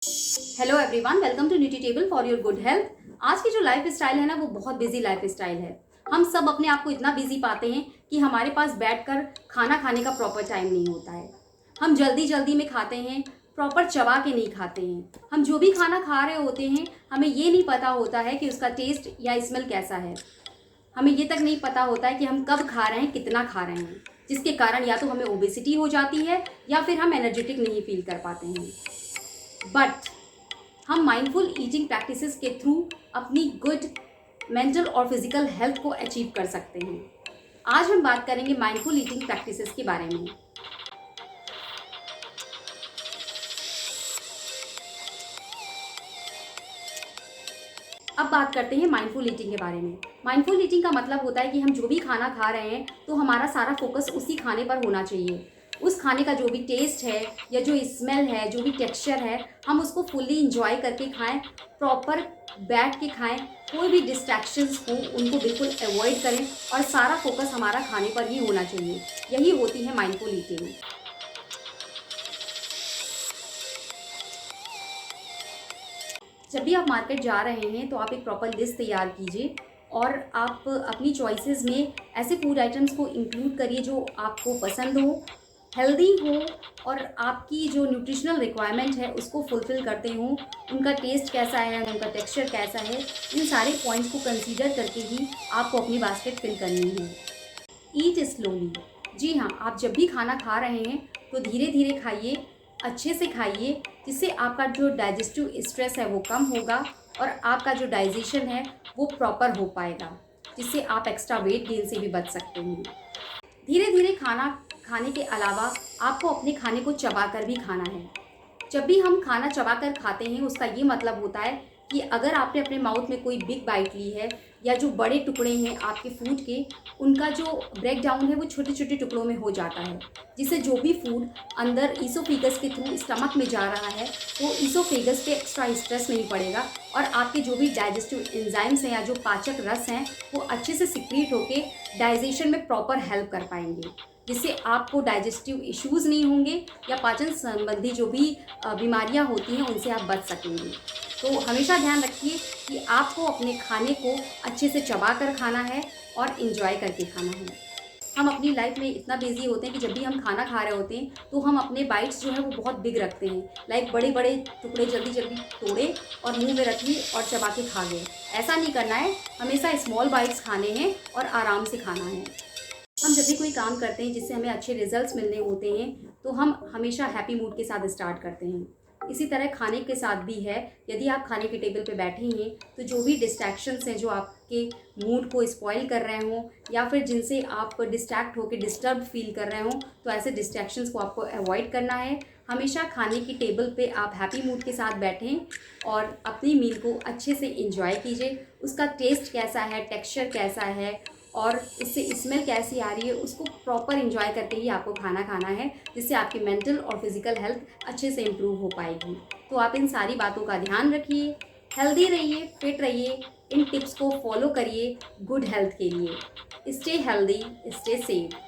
Hello everyone, welcome to Nutri Table for your good health. आज की जो life style है ना, वो बहुत बिजी लाइफ स्टाइल है। हम सब अपने आप को इतना बिजी पाते हैं कि हमारे पास बैठकर खाना खाने का प्रॉपर टाइम नहीं होता है। हम जल्दी जल्दी में खाते हैं, प्रॉपर चबा के नहीं खाते हैं। हम जो भी खाना खा रहे होते हैं, हमें ये नहीं पता होता है कि उसका टेस्ट या स्मेल कैसा है। हमें ये तक नहीं पता होता है कि हम कब खा रहे हैं, कितना खा रहे हैं, जिसके कारण या तो हमें ओबेसिटी हो जाती है या फिर हम एनर्जेटिक नहीं फील कर पाते हैं। बट हम माइंडफुल ईटिंग प्रैक्टिसेस के थ्रू अपनी गुड मेंटल और फिजिकल हेल्थ को अचीव कर सकते हैं। आज हम बात करेंगे माइंडफुल ईटिंग प्रैक्टिसेस के बारे में। अब बात करते हैं माइंडफुल ईटिंग के बारे में। माइंडफुल ईटिंग का मतलब होता है कि हम जो भी खाना खा रहे हैं तो हमारा सारा फोकस उसी खाने पर होना चाहिए। उस खाने का जो भी टेस्ट है या जो स्मेल है, जो भी टेक्सचर है, हम उसको फुल्ली इंजॉय करके खाएं, प्रॉपर बैठ के खाएं। कोई भी डिस्ट्रैक्शंस हो उनको बिल्कुल अवॉइड करें और सारा फोकस हमारा खाने पर ही होना चाहिए। यही होती है माइंडफुल ईटिंग। जब भी आप मार्केट जा रहे हैं तो आप एक प्रॉपर लिस्ट तैयार कीजिए और आप अपनी चॉइसेस में ऐसे फूड आइटम्स को इंक्लूड करिए जो आपको पसंद हो, हेल्दी हो और आपकी जो न्यूट्रिशनल रिक्वायरमेंट है उसको फुलफ़िल करते हों। उनका टेस्ट कैसा है, उनका टेक्सचर कैसा है, इन सारे पॉइंट्स को कंसीडर करके ही आपको अपनी बास्केट फिल करनी है। ईट स्लोली। जी हाँ, आप जब भी खाना खा रहे हैं तो धीरे धीरे खाइए, अच्छे से खाइए, जिससे आपका जो डाइजेस्टिव स्ट्रेस है वो कम होगा और आपका जो डाइजेशन है वो प्रॉपर हो पाएगा, जिससे आप एक्स्ट्रा वेट गेन से भी बच सकते हैं। धीरे धीरे खाना खाने के अलावा आपको अपने खाने को चबाकर भी खाना है। जब भी हम खाना चबाकर खाते हैं उसका ये मतलब होता है कि अगर आपने अपने माउथ में कोई बिग बाइट ली है या जो बड़े टुकड़े हैं आपके फूड के, उनका जो ब्रेक डाउन है वो छोटे छोटे टुकड़ों में हो जाता है, जिससे जो भी फूड अंदर ईसोफेगस के थ्रू स्टमक में जा रहा है वो ईसोफेगस पे एक्स्ट्रा स्ट्रेस नहीं पड़ेगा और आपके जो भी डाइजेस्टिव एंजाइम्स हैं या जो पाचक रस हैं वो अच्छे से सिक्रीट होके डाइजेशन में प्रॉपर हेल्प कर पाएंगे, जिससे आपको डाइजेस्टिव इश्यूज़ नहीं होंगे या पाचन संबंधी जो भी बीमारियां होती हैं उनसे आप बच सकेंगे। तो हमेशा ध्यान रखिए कि आपको अपने खाने को अच्छे से चबा कर खाना है और इन्जॉय करके खाना है। हम अपनी लाइफ में इतना बिजी होते हैं कि जब भी हम खाना खा रहे होते हैं तो हम अपने बाइट्स जो है वो बहुत बिग रखते हैं। लाइक बड़े बड़े टुकड़े जल्दी जल्दी तोड़े और मुंह में रख ली और चबा के खा गए। ऐसा नहीं करना है, हमेशा स्मॉल बाइट्स खाने हैं और आराम से खाना है। हम जब भी कोई काम करते हैं जिससे हमें अच्छे रिजल्ट्स मिलने होते हैं तो हम हमेशा हैप्पी मूड के साथ स्टार्ट करते हैं। इसी तरह खाने के साथ भी है। यदि आप खाने के टेबल पे बैठे हैं तो जो भी डिस्ट्रैक्शंस हैं जो आपके मूड को स्पॉइल कर रहे हों या फिर जिनसे आप डिस्ट्रैक्ट होकर डिस्टर्ब फील कर रहे हों, तो ऐसे डिस्ट्रैक्शंस को आपको अवॉइड करना है। हमेशा खाने की टेबल पे आप हैप्पी मूड के साथ बैठें और अपनी मील को अच्छे से इंजॉय कीजिए। उसका टेस्ट कैसा है, टेक्सचर कैसा है और उससे स्मेल कैसी आ रही है, उसको प्रॉपर एंजॉय करके ही आपको खाना खाना है, जिससे आपकी मेंटल और फिजिकल हेल्थ अच्छे से इम्प्रूव हो पाएगी। तो आप इन सारी बातों का ध्यान रखिए, हेल्दी रहिए, फिट रहिए, इन टिप्स को फॉलो करिए गुड हेल्थ के लिए। Stay healthy, stay safe.